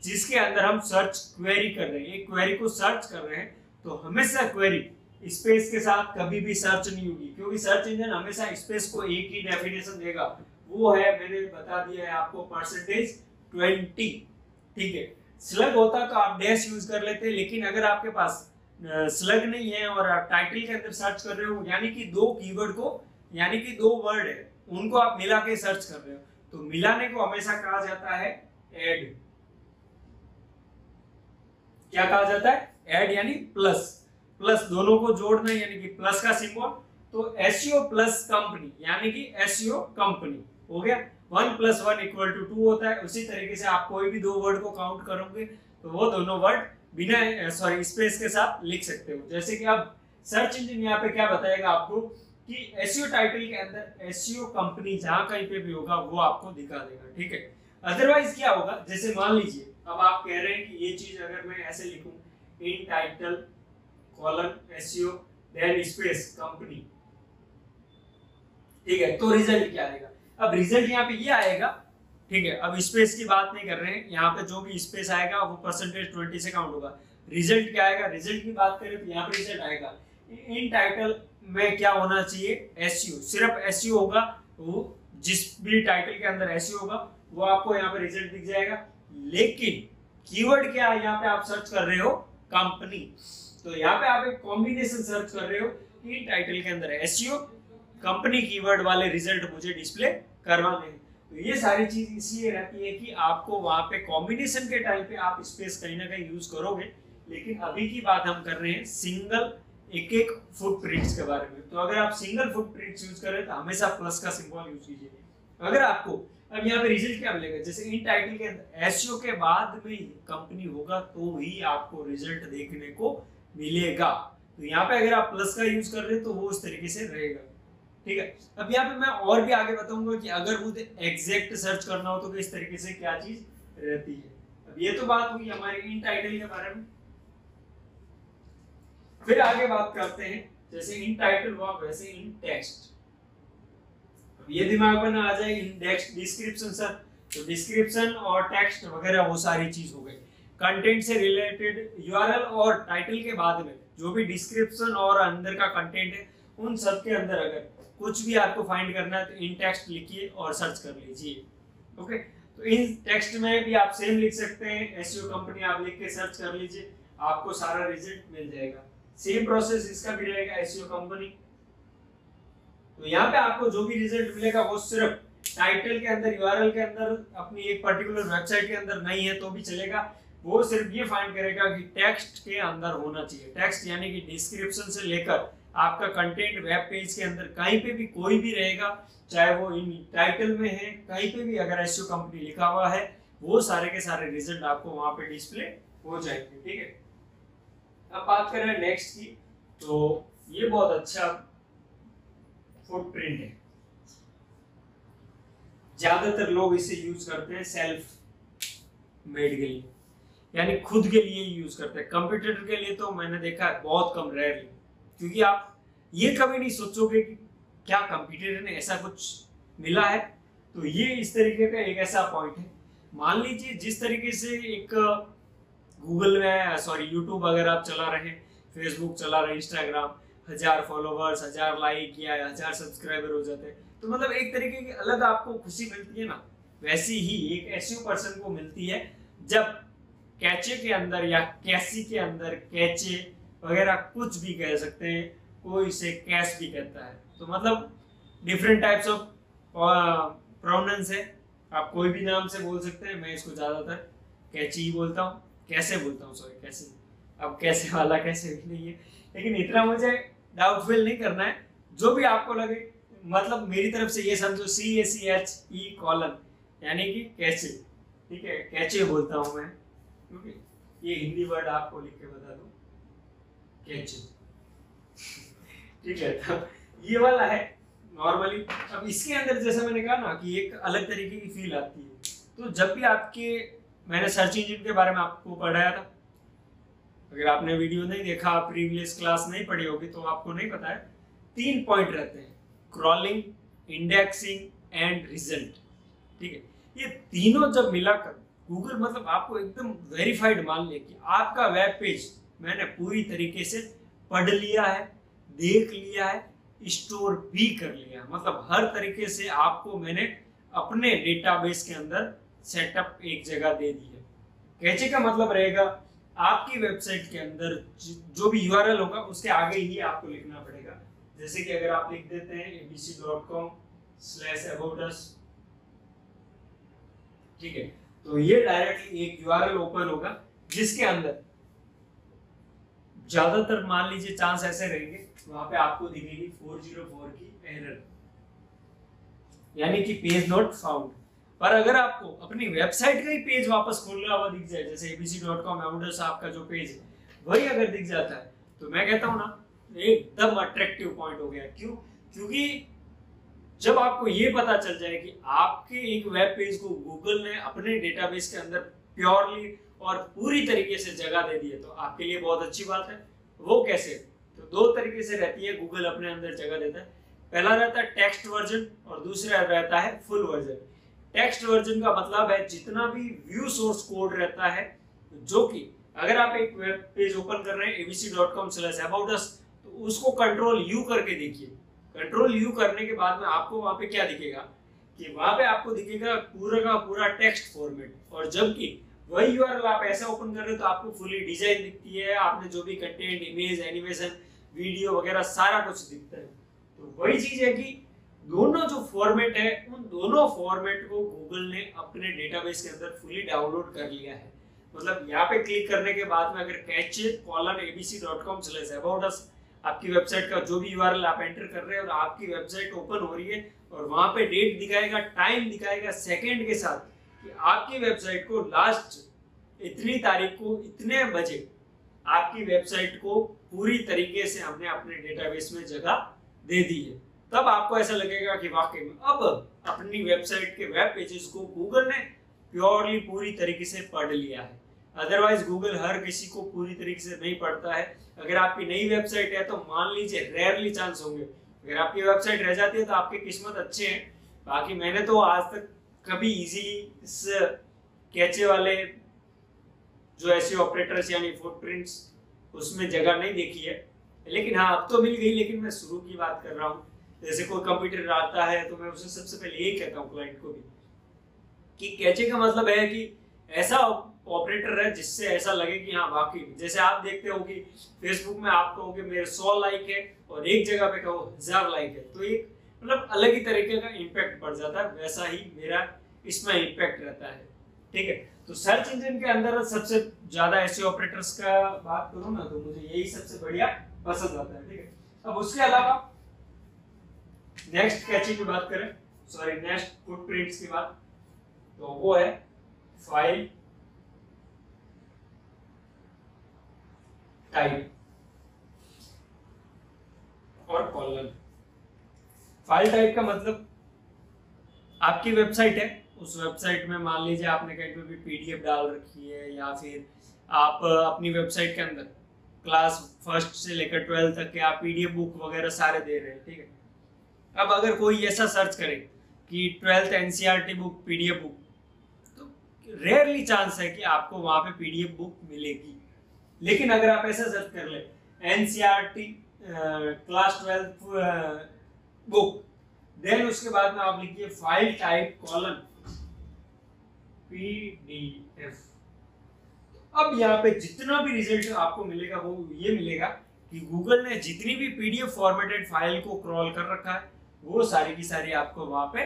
जिसके अंदर हम सर्च क्वेरी कर रहे हैं, एक क्वेरी को सर्च कर रहे हैं। तो हमेशा क्वेरी स्पेस के साथ कभी भी सर्च नहीं होगी, क्योंकि सर्च इंजन हमेशा स्पेस को एक ही डेफिनेशन देगा, वो है, मैंने बता दिया है आपको, परसेंटेज 20। ठीक है, स्लग होता तो आप डैश यूज कर लेते, लेकिन अगर आपके पास स्लग नहीं है और आप टाइटल के अंदर सर्च कर रहे हो, यानी कि दो कीवर्ड को, यानी कि दो वर्ड है उनको आप मिला के सर्च कर रहे हो, तो मिलाने को हमेशा कहा जाता है ऐड। क्या कहा जाता है? ऐड, यानी प्लस। प्लस दोनों को जोड़ना, यानी कि प्लस का सिंबल। तो एसईओ प्लस कंपनी, यानी कि एसईओ कंपनी हो गया। 1 + 1 = 2 होता है। उसी तरीके से आप कोई भी दो वर्ड को काउंट करोगे तो वो दोनों वर्ड बिना स्पेस के साथ लिख सकते हो। जैसे कि अब सर्च इंजन यहाँ पे क्या बताएगा आपको कि एसईओ टाइटल के अंदर एसईओ कंपनी जहां कहीं पे भी होगा वो आपको दिखा देगा। ठीक है, अदरवाइज क्या होगा, जैसे मान लीजिए अब आप कह रहे हैं कि ये चीज अगर मैं ऐसे लिखूं, in title colon SEO then space company, ठीक है, तो रिजल्ट क्या आएगा? अब रिजल्ट यहाँ पे ये आएगा। ठीक है, अब स्पेस की बात नहीं कर रहे हैं, यहाँ पे जो भी स्पेस आएगा वो परसेंटेज 20 से काउंट होगा। रिजल्ट क्या आएगा? रिजल्ट की बात करें तो यहाँ पे रिजल्ट आएगा इन टाइटल में क्या होना चाहिए, एसईओ, सिर्फ एसईओ होगा, वो जिस भी टाइटल के अंदर एसईओ होगा वो आपको यहाँ पे रिजल्ट दिख जाएगा। लेकिन कीवर्ड क्या है, यहाँ पे आप सर्च कर रहे हो कंपनी, तो यहाँ पे आप एक कॉम्बिनेशन सर्च कर रहे हो इन टाइटल के अंदर एसईओ कंपनी कीवर्ड वाले रिजल्ट मुझे डिस्प्ले करवाने हैं। तो ये सारी चीज इसलिए रहती है कि आपको वहां पे कॉम्बिनेशन के टाइम पे आप स्पेस कहीं ना कहीं यूज करोगे। लेकिन अभी की बात हम कर रहे हैं सिंगल एक फुटप्रिंट्स के बारे में। तो अगर आप सिंगल फुटप्रिंट्स यूज कर रहे हैं तो हमेशा प्लस का सिंबल यूज कीजिए। अगर आपको अब यहाँ पे रिजल्ट क्या मिलेगा, जैसे इन टाइटल के अंदर एसईओ के बाद में कंपनी होगा तो ही आपको रिजल्ट देखने को मिलेगा। तो यहाँ पे अगर आप प्लस का यूज कर रहे हैं तो वो उस तरीके से रहेगा। ठीक है, अब यहाँ पे मैं और भी आगे बताऊंगा कि अगर मुझे एग्जैक्ट सर्च करना हो तो किस तरीके से क्या चीज रहती है। अब ये तो बात हुई हमारे इन टाइटल के बारे में। फिर आगे बात करते हैं, जैसे इन टाइटल हुआ वैसे इन टेक्स्ट। अब ये दिमाग में ना आ जाए इन डिस्क्रिप्शन सर, तो डिस्क्रिप्शन और टेक्स्ट वगैरह वो सारी चीज हो गई। कंटेंट से रिलेटेड यूआरएल और टाइटल के बाद में जो भी डिस्क्रिप्शन और अंदर का कंटेंट है उन सब के अंदर अगर कुछ भी आपको फाइंड करना है तो इन टेक्स्ट लिखिए और सर्च कर लीजिए। ओके, तो इन टेक्स्ट में भी आप सेम लिख सकते हैं, एसईओ कंपनी आप लिख के सर्च कर लीजिए, आपको सारा रिजल्ट मिल जाएगा। सेम प्रोसेस इसका भी रहेगा, एसईओ कंपनी। तो यहाँ पे आपको जो भी रिजल्ट मिलेगा वो सिर्फ टाइटल के अंदर, यूआरएल के अंदर, अपनी एक पर्टिकुलर वेबसाइट के अंदर नहीं है तो भी चलेगा। वो सिर्फ ये फाइंड करेगा कि टेक्स्ट के अंदर होना चाहिए। टेक्स्ट यानी कि डिस्क्रिप्शन से लेकर आपका कंटेंट वेब पेज के अंदर कहीं पे भी कोई भी रहेगा, चाहे वो इन टाइटल में है, कहीं पे भी अगर एसईओ कंपनी लिखा हुआ है वो सारे के सारे रिजल्ट आपको वहां पे डिस्प्ले हो जाएंगे। ठीक है, अब बात करें नेक्स्ट की, तो ये बहुत अच्छा फुटप्रिंट है। ज्यादातर लोग इसे यूज करते हैं सेल्फ मेड के लिए, यानी खुद के लिए यूज करते हैं। कंप्यूटर के लिए तो मैंने देखा है बहुत कम, रेयरली, क्योंकि आप ये कभी नहीं सोचोगे कि क्या कंप्यूटर ने ऐसा कुछ मिला है। तो ये इस तरीके का एक ऐसा पॉइंट है। मान लीजिए जिस तरीके से एक गूगल में यूट्यूब अगर आप चला रहे हैं, फेसबुक चला रहे हैं, इंस्टाग्राम, 1000 फॉलोवर्स, 1000 लाइक या 1000 सब्सक्राइबर हो जाते हैं, तो मतलब एक तरीके की अलग आपको खुशी मिलती है ना, वैसी ही एक एसईओ पर्सन को मिलती है जब कैचे के अंदर या कैसी के अंदर, कैचे वगैरह कुछ भी कह सकते हैं, कोई इसे कैश भी कहता है। तो मतलब डिफरेंट टाइप्स ऑफ प्रोनाउंस है, आप कोई भी नाम से बोल सकते हैं। मैं इसको ज्यादातर कैची ही बोलता हूँ, कैसे बोलता हूँ, सॉरी कैसे। अब कैसे वाला कैसे भी नहीं है, लेकिन इतना मुझे डाउटफुल नहीं करना है, जो भी आपको लगे। मतलब मेरी तरफ से ये समझो CACHE : यानी कि कैचे। ठीक है, कैचे बोलता हूँ मैं, क्योंकि ये हिंदी वर्ड आपको लिख के बता दूं। कैचे। ठीक है, तो ये वाला है नॉर्मली। अब इसके अंदर जैसा मैंने कहा ना कि एक अलग तरीके की फील आती है। तो जब भी आपके, मैंने सर्च इंजन के बारे में आपको पढ़ाया था, अगर आपने वीडियो नहीं देखा, प्रीवियस क्लास नहीं पढ़ी होगी तो आपको नहीं पता है। 3 पॉइंट रहते हैं, क्रॉलिंग, इंडेक्सिंग एंड रिजल्ट। ठीक है, ये तीनों जब मिलाकर गूगल मतलब आपको एकदम वेरीफाइड मान ले कि आपका वेब पेज मैंने पूरी तरीके से पढ़ लिया है, देख लिया है, स्टोर भी कर लिया है, मतलब हर तरीके से आपको मैंने अपने डेटाबेस के अंदर सेटअप एक जगह दे दी है। कैचे का मतलब रहेगा आपकी वेबसाइट के अंदर जो भी यूआरएल होगा उसके आगे ही आपको लिखना पड़ेगा। जैसे कि अगर आप लिख देते हैं abc.com/aboutus, ठीक है, तो ये डायरेक्टली एक यूआरएल ओपन होगा जिसके अंदर ज्यादातर मान लीजिए चांस ऐसे रहेंगे वहां पे आपको दिखेगी 404 की एरर, यानी कि पेज नॉट फाउंड। पर अगर आपको अपनी वेबसाइट का ही पेज वापस खोलना हुआ दिख जाए, जैसे abc.com/aboutus आपका जो पेज है वही अगर दिख जाता है, तो मैं कहता हूं ना एकदम अट्रैक्टिव पॉइंट हो गया। क्यों? क्योंकि जब आपको ये पता चल जाए कि आपके एक वेब पेज को गूगल ने अपने डेटाबेस के अंदर प्योरली और पूरी तरीके से जगह दे दी है, तो आपके लिए बहुत अच्छी बात है। वो कैसे? तो 2 तरीके से रहती है गूगल अपने अंदर जगह देता है। पहला रहता है टेक्स्ट वर्जन और दूसरा रहता है फुल वर्जन। टेक्स्ट वर्जन का मतलब है जितना भी व्यू सोर्स कोड रहता है, जो कि अगर आप एक वेब पेज ओपन कर रहे हैं abc.com/aboutus, तो उसको कंट्रोल यू करके देखिए। कंट्रोल यू करने के बाद में आपको वहां पे क्या दिखेगा कि वहां पे आपको दिखेगा पूरा का पूरा टेक्स्ट फॉर्मेट, और जबकि वही यूआरएल आप ऐसा ओपन कर रहे हो तो आपको फुली डिजाइन दिखती है, आपने जो भी कंटेंट, इमेज, एनिमेशन, वीडियो वगैरह सारा कुछ दिखता है। तो वही चीज है कि दोनों जो फॉर्मेट है उन दोनों फॉर्मेट को गूगल ने अपने डेटाबेस के अंदर फुली डाउनलोड कर लिया है। मतलब यहाँ पे क्लिक करने के बाद में अगर कैचे:\abc.com/aboutus आपकी वेबसाइट का जो भी यूआरएल आप एंटर कर रहे हैं और आपकी वेबसाइट ओपन हो रही है और वहां पे डेट दिखाएगा, टाइम दिखाएगा सेकंड के साथ कि आपकी वेबसाइट को लास्ट इतनी तारीख को इतने बजे आपकी वेबसाइट को पूरी तरीके से हमने अपने डेटाबेस में जगह दे दी है, तब आपको ऐसा लगेगा कि वाकई में अब अपनी वेबसाइट के वेब पेजेस को गूगल ने प्योरली पूरी तरीके से पढ़ लिया है। अदरवाइज गूगल हर किसी को पूरी तरीके से नहीं पढ़ता है। अगर आपकी नई वेबसाइट है तो मान लीजिए रेयरली चांस होंगे, अगर आपकी वेबसाइट रह जाती है तो आपके किस्मत अच्छे हैं। बाकी मैंने तो आज तक कभी इजीली इस कैचे वाले जो ऐसे ऑपरेटर्स यानी फुटप्रिंट्स उसमें जगह नहीं देखी है, लेकिन हाँ अब तो मिल गई। लेकिन मैं शुरू की बात कर रहा हूँ, जैसे कोई कंप्यूटर आता है तो मैं उसे सबसे पहले यही कहता हूँ क्लाइंट को भी कि कैचे का मतलब है कि ऐसा ऑपरेटर है जिससे ऐसा लगे कि हाँ वाकई, जैसे आप देखते हो कि फेसबुक में आप कहोगे मेरे 100 लाइक है और एक जगह पे कहो 1000 लाइक है, तो एक मतलब अलग ही तरीके का इम्पैक्ट पड़ जाता है। वैसा ही मेरा इसमें इम्पैक्ट रहता है। ठीक है, तो सर्च इंजन के अंदर सबसे ज्यादा ऐसे ऑपरेटर्स का बात करूँ ना तो मुझे यही सबसे बढ़िया पसंद आता है। ठीक है, अब उसके अलावा नेक्स्ट कैचे की बात करें, सॉरी नेक्स्ट फुटप्रिंट्स की बात, तो वो है फाइल टाइप और कॉलम। फाइल टाइप का मतलब आपकी वेबसाइट है, उस वेबसाइट में मान लीजिए आपने कहीं पे भी पीडीएफ डाल रखी है या फिर आप अपनी वेबसाइट के अंदर क्लास 1 से लेकर 12 तक के आप पीडीएफ बुक वगैरह सारे दे रहे हैं। ठीक है, अब अगर कोई ऐसा सर्च करे कि 12th NCERT book PDF book, तो रेयरली चांस है कि आपको वहां पे पीडीएफ बुक मिलेगी। लेकिन अगर आप ऐसा सर्च कर ले एनसीईआरटी क्लास 12 बुक, देन उसके बाद में आप लिखिए फाइल टाइप कॉलन पीडीएफ, अब यहाँ पे जितना भी रिजल्ट आपको मिलेगा वो ये मिलेगा कि गूगल ने जितनी भी पीडीएफ फॉर्मेटेड फाइल को क्रॉल कर रखा है वो सारी की सारी आपको वहां पे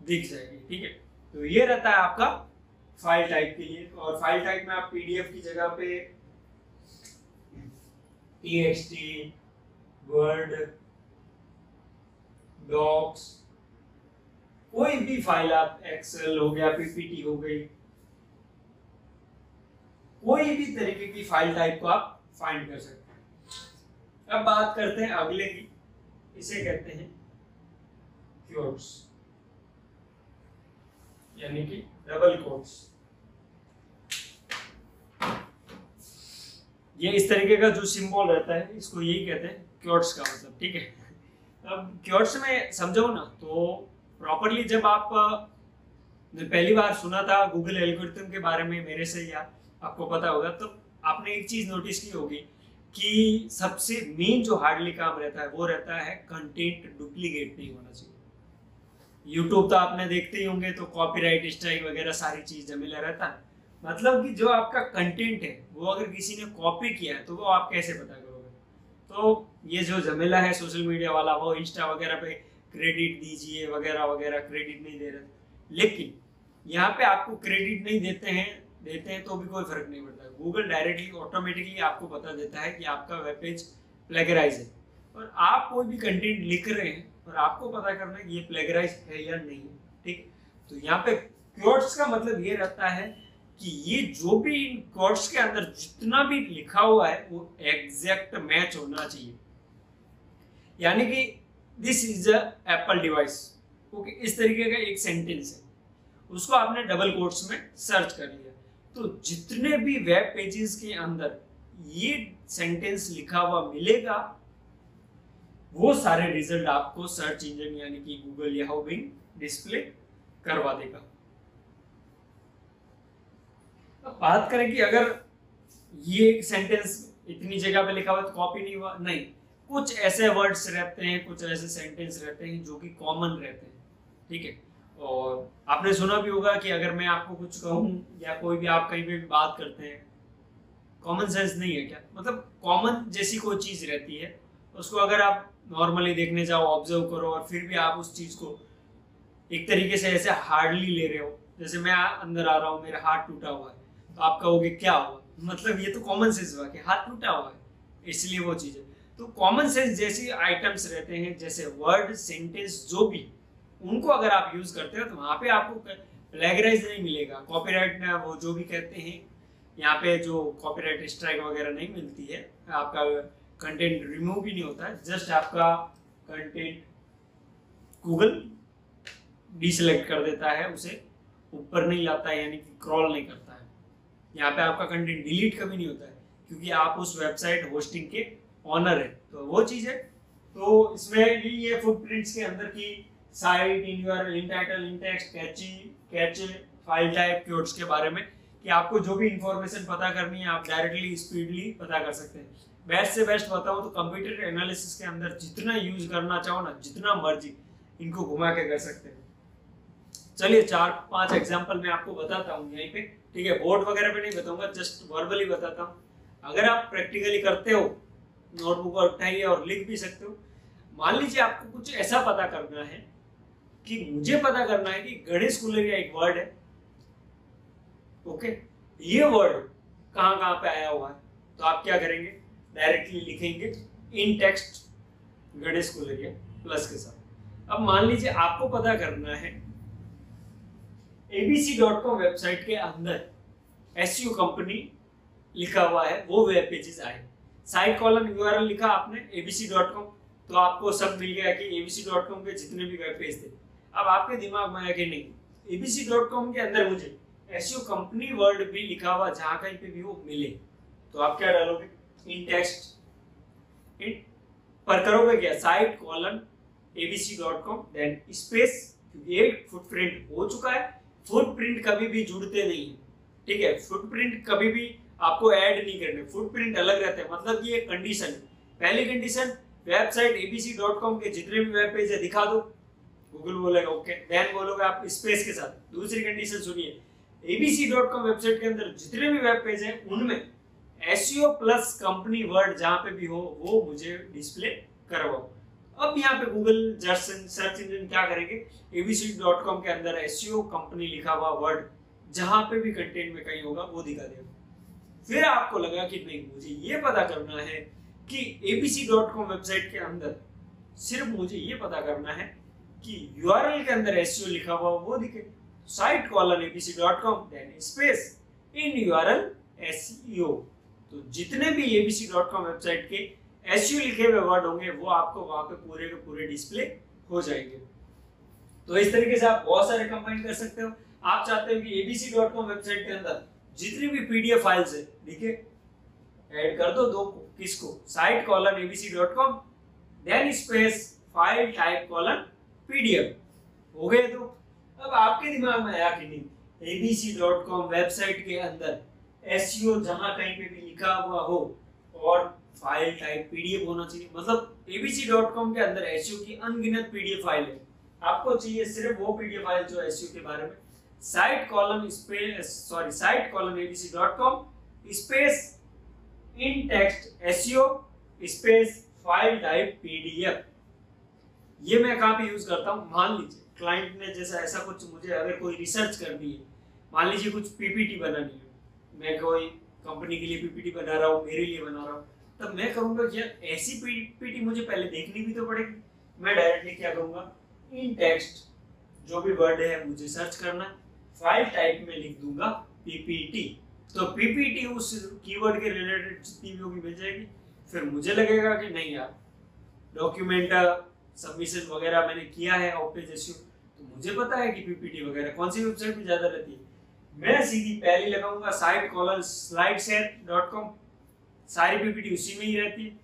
दिख जाएगी। ठीक है, तो ये रहता है आपका फाइल टाइप के लिए। और फाइल टाइप में आप पीडीएफ की जगह पे टीएक्सटी, वर्ड, डॉक्स, कोई भी फाइल आप, एक्सेल हो गया, पीपीटी हो गई, कोई भी तरीके की फाइल टाइप को आप फाइंड कर सकते हैं। अब बात करते हैं अगले की, इसे कहते हैं क्योट्स, यानी कि डबल कोट्स। ये इस तरीके का जो सिंबल रहता है इसको यही कहते हैं क्योट्स का मतलब, ठीक है। अब क्योट्स में समझो ना तो प्रॉपरली, जब आप ने पहली बार सुना था गूगल एल्गोरिथम के बारे में मेरे से, या आपको पता होगा, तो आपने एक चीज नोटिस की होगी कि सबसे मेन जो हार्डली काम रहता है वो रहता है कंटेंट डुप्लीकेट नहीं होना चाहिए। यूट्यूब तो आपने देखते ही होंगे, तो कॉपीराइट स्ट्राइक वगैरह सारी चीज झमेला रहता है। मतलब कि जो आपका कंटेंट है वो अगर किसी ने कॉपी किया है तो वो आप कैसे पता करोगे। तो ये जो झमेला है सोशल मीडिया वाला, वो इंस्टा वगैरह पे क्रेडिट दीजिए वगैरह वगैरह, क्रेडिट नहीं दे रहे। लेकिन यहाँ पे आपको क्रेडिट नहीं देते हैं तो भी कोई फर्क नहीं पड़ता। गूगल डायरेक्टली ऑटोमेटिकली आपको बता देता है कि आपका वेब पेज प्लेगराइज है, और आप कोई भी कंटेंट लिख रहे हैं और आपको पता करना है कि ये प्लेगराइज है या नहीं है, ठीक। तो यहाँ पे क्योट्स का मतलब ये रहता है कि ये जो भी इन क्योट्स के अंदर जितना भी लिखा हुआ है वो एग्जैक्ट मैच होना चाहिए। यानी कि this is a Apple device, okay, इस तरीके का एक सेंटेंस है, उसको आपने डबल कोट्स में सर्च कर लिया, तो जितने भी वेब पेजेस के अंदर ये सेंटेंस लिखा हुआ मिलेगा वो सारे रिजल्ट आपको सर्च इंजन यानी कि गूगल या बिंग डिस्प्ले करवा देगा। अब बात करें कि अगर ये सेंटेंस इतनी जगह पे लिखा हुआ तो कॉपी नहीं हुआ, नहीं, कुछ ऐसे वर्ड्स रहते हैं, कुछ ऐसे सेंटेंस रहते हैं जो कि कॉमन रहते हैं, ठीक है। और आपने सुना भी होगा कि अगर मैं आपको कुछ कहूँ या कोई भी आप कहीं पे भी बात करते हैं, कॉमन सेंस नहीं है क्या, मतलब कॉमन जैसी कोई चीज रहती है, उसको अगर आप नॉर्मली देखने जाओ, ऑब्जर्व करो, और फिर भी आप उस चीज को एक तरीके से ऐसे हार्डली ले रहे हो, जैसे मैं अंदर आ रहा हूँ, मेरा हाथ टूटा हुआ है, तो आप कहोगे क्या हुआ, मतलब ये तो कॉमन सेंस हुआ कि हाथ टूटा हुआ है, इसलिए वो चीज है। तो कॉमन सेंस जैसी आइटम्स रहते हैं, जैसे वर्ड, सेंटेंस, जो भी, उनको अगर आप यूज करते हो तो वहां पे आपको प्लेगराइज नहीं मिलेगा, कॉपीराइट में वो जो भी कहते हैं, यहाँ पे जो कॉपीराइट स्ट्राइक वगैरह नहीं मिलती है, आपका कंटेंट रिमूव भी नहीं होता है, जस्ट आपका कंटेंट गूगल डिसेलेक्ट कर देता है, उसे ऊपर नहीं लाता है, यानी कि क्रॉल नहीं करता है। यहाँ पे आपका कंटेंट डिलीट कभी नहीं होता है, क्योंकि आप उस वेबसाइट होस्टिंग के ऑनर है, तो वो चीज है। तो इसमें ये फुटप्रिंट्स के अंदर की site, in URL, in title, in text, cache, file type, quotes के बारे में कि आपको जो भी इंफॉर्मेशन पता करनी है आप डायरेक्टली स्पीडली पता कर सकते हैं। बेस्ट से बेस्ट बताऊं तो कंप्यूटर एनालिसिस के अंदर जितना यूज करना चाहो ना, जितना मर्जी इनको घुमा के कर सकते हैं। चलिए 4-5 एग्जांपल मैं आपको बताता हूँ यहीं पे, ठीक है। बोर्ड वगैरह पे नहीं बताऊंगा, जस्ट वर्बली बताता हूँ। अगर आप प्रैक्टिकली करते हो, नोटबुक उठाइए और लिख भी सकते हो। मान लीजिए आपको कुछ ऐसा पता करना है कि मुझे पता करना है कि गणेश गुलेरिया एक वर्ड है, ओके, ये वर्ड कहाँ कहाँ पे आया हुआ है, तो आप क्या करेंगे, डायरेक्टली लिखेंगे इन टेक्स्ट गणेश गुलेरिया प्लस के साथ। अब मान लीजिए आपको पता करना है abc.com वेबसाइट के अंदर एसईओ कंपनी लिखा हुआ है, वो वेब पेजेस आए, साइट कॉलम यूआरएल लिखा आपने abc.com, तो आपको सब मिल गया कि abc.com के जितने भी वेब पेज थे। अब आपके दिमाग में आया कि नहीं, abc.com के अंदर मुझे एसईओ कंपनी वर्ड भी लिखा हुआ जहां कहीं पे भी वो मिले, तो आप क्या डालोगे, इन टेक्स्ट, इन पर करोगे क्या, site colon abc.com then space, क्योंकि एक फुटप्रिंट हो चुका है। फुटप्रिंट कभी भी जुड़ते नहीं है, ठीक है, फुटप्रिंट कभी भी आपको ऐड नहीं करने, फुटप्रिंट अलग रहते हैं। मतलब कि एक कंडीशन है, पहली कंडीशन, वेबसाइट abc.com के जितने भी वेब पेज है दिखा दो, गूगल बोलेगा ओके, देन बोलोगे आप स्पेस के साथ। दूसरी कंडीशन सुनिए, abc.com वेबसाइट के अंदर जितने भी वेब पेज हैं उनमें एसईओ प्लस कंपनी वर्ड जहां पे भी हो वो मुझे डिस्प्ले करवाओ। अब यहाँ पे गूगल सर्च इंजन क्या करेंगे, abc.com के अंदर एसईओ कंपनी लिखा हुआ वर्ड जहां पे भी कंटेंट में कहीं होगा वो दिखा देगा। फिर आपको लगा कि नहीं, मुझे ये पता करना है कि abc.com वेबसाइट के अंदर सिर्फ मुझे ये पता करना है कि यूआरएल के अंदर एसईओ लिखा हुआ वो दिखे, site colon abc.com then space in URL SEO. तो जितने भी abc.com वेबसाइट के एसईओ लिखे हुए वर्ड होंगे वो आपको वहां पे पूरे के पूरे डिस्प्ले हो जाएंगे। तो इस तरीके से आप बहुत सारे कंबाइन कर सकते हो। आप चाहते हो कि abc.com वेबसाइट के अंदर जितनी भी पीडीएफ फाइल्स है, ठीक है, ऐड कर दो किसको, site colon abc.com then space file type colon PDF, हो गए। तो अब आपके दिमाग में आया कि नहीं, abc.com वेबसाइट के अंदर एसईओ जहां कहीं पे भी लिखा हुआ हो और फाइल टाइप पीडीएफ होना चाहिए, मतलब abc.com के अंदर एसईओ की अनगिनत पीडीएफ फाइल है, आपको चाहिए सिर्फ वो पीडीएफ फाइल जो एसईओ के बारे में, site column abc.com space in text SEO space file type PDF. ये मैं कहाँ पे यूज करता हूँ, मान लीजिए क्लाइंट ने जैसा ऐसा कुछ मुझे अगर कोई रिसर्च करनी है, मान लीजिए कुछ पीपीटी बनानी है, मैं कोई कंपनी के लिए पीपीटी बना रहा हूँ, मेरे लिए बना रहा हूँ, तब मैं करूँगा कि यार ऐसी पीपीटी मुझे पहले देखनी भी तो पड़ेगी। मैं डायरेक्टली क्या करूँगा, इन टेक्स्ट जो भी वर्ड है मुझे सर्च करना है, फाइल टाइप में लिख दूंगा पीपीटी, तो पीपीटी उस कीवर्ड के रिलेटेड जितनी भी होगी मिल जाएगी। फिर मुझे लगेगा कि नहीं यार डॉक्यूमेंट सबमिशन वगैरह मैंने किया है ऑफ पेज एसईओ, तो मुझे पता है कि पीपीटी वगैरह कौन सी वेबसाइट में ज्यादा रहती है, मैं सीधी पहले लगाऊंगा साइट कॉलन slideshare.com, सारी पीपीटी उसी में ही रहती है।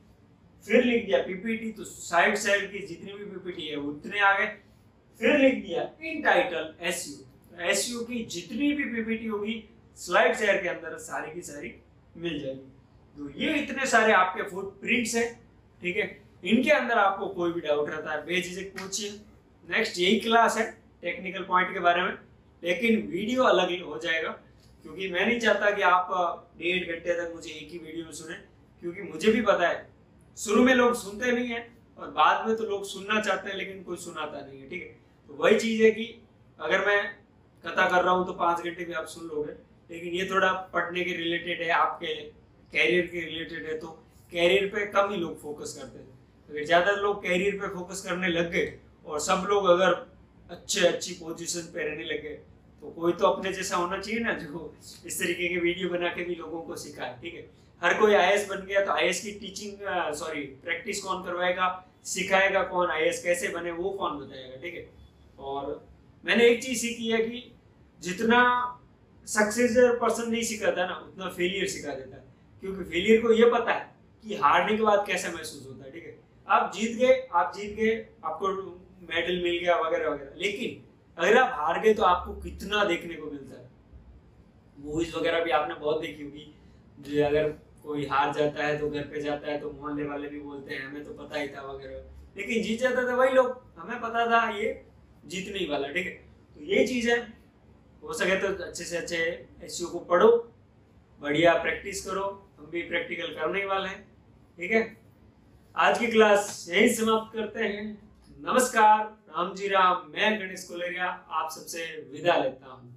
फिर लिख दिया पीपीटी, तो साइट शेयर की जितनी भी पीपीटी है उतने आ गए। फिर लिख दिया इन टाइटल एसईओ, एसईओ की जितनी भी पीपीटी होगी स्लाइड शेयर के अंदर सारी की सारी मिल जाएगी। तो ये इतने सारे आपके फुटप्रिंट्स है, ठीक है, इनके अंदर आपको कोई भी डाउट रहता है बेझिझक पूछिए। नेक्स्ट यही क्लास है टेक्निकल पॉइंट के बारे में, लेकिन वीडियो अलग हो जाएगा, क्योंकि मैं नहीं चाहता कि आप 1.5 घंटे तक मुझे एक ही वीडियो में सुने, क्योंकि मुझे भी पता है शुरू में लोग सुनते नहीं है और बाद में तो लोग सुनना चाहते हैं लेकिन कोई सुनाता नहीं है, ठीक है। तो वही चीज़ है कि अगर मैं कथा कर रहा हूँ तो 5 घंटे भी आप सुन लोगे, लेकिन ये थोड़ा पढ़ने के रिलेटेड है, आपके कैरियर के रिलेटेड है, तो कैरियर पे कम ही लोग फोकस करते हैं। अगर ज़्यादा लोग कैरियर पे फोकस करने लग गए और सब लोग अगर अच्छी पोजीशन पे रहने लगे, तो कोई तो अपने जैसा होना चाहिए ना जो इस तरीके के वीडियो बना के भी लोगों को सिखाए, ठीक है। हर कोई आईएएस बन गया तो आईएएस की प्रैक्टिस कौन करवाएगा, सिखाएगा कौन, आईएएस कैसे बने वो कौन बताएगा, ठीक है। और मैंने एक चीज सीखी है कि जितना सक्सेस पर्सन नहीं सिखाता ना उतना फेलियर सिखा देता है, क्योंकि फेलियर को ये पता है कि हारने के बाद कैसा महसूस होता है, ठीक है। आप जीत गए आपको मेडल मिल गया वगैरह वगैरह, लेकिन अगर आप हार गए तो आपको कितना देखने को मिलता है। मूवीज वगैरह भी आपने बहुत देखी होगी, जो अगर कोई हार जाता है तो घर पे जाता है तो मोहल्ले वाले भी बोलते हैं हमें तो पता ही था वगैरह, लेकिन जीत जाता था वही लोग, हमें पता था ये जीतने ही वाला, ठीक है। तो ये चीज है, हो सके तो अच्छे से अच्छे एसईओ को पढ़ो, बढ़िया प्रैक्टिस करो, हम भी प्रैक्टिकल करने वाले हैं, ठीक है। आज की क्लास यही समाप्त करते हैं। नमस्कार, राम जी राम, मैं गणेश कोलेरिया आप सबसे विदा लेता हूँ।